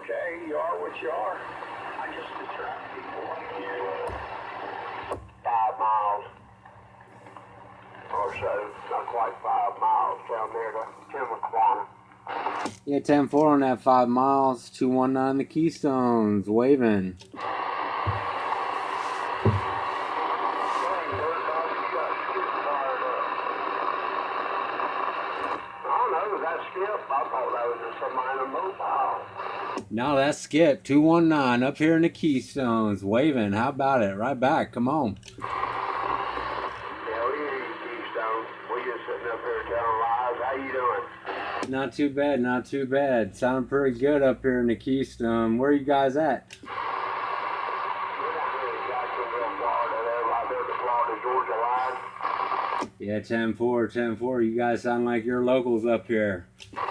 okay. You are what you are. I just attract people like you. 5 miles or so, not quite 5 miles down there to Timberquana. Yeah, 10-4 on that 5 miles. 219 the Keystones, waving. No, that's Skip. 219 up here in the Keystones, waving. How about it? Right back. Come on. Yeah, we hear you, Keystone. We just sitting up here telling lies. How you doing? Not too bad, not too bad. Sounding pretty good up here in the Keystone. Where are you guys at? We're not really Jacksonville, Florida. They're right there at the Florida-Georgia line. Yeah, 10-4, 10-4. You guys sound like you're locals up here. 10-4.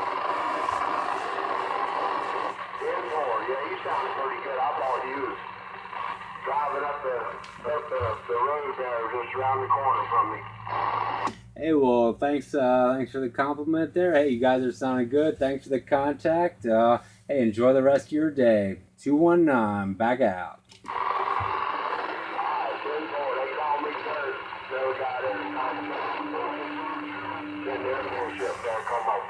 Yeah, you sounded pretty good. I thought you was driving up the road there just around the corner from me. Hey, well, thanks for the compliment there. Hey, you guys are sounding good. Thanks for the contact. Hey, enjoy the rest of your day. 219, back out. 10-4. They call me Kurt. Those guys there. Send their ship there. Come on.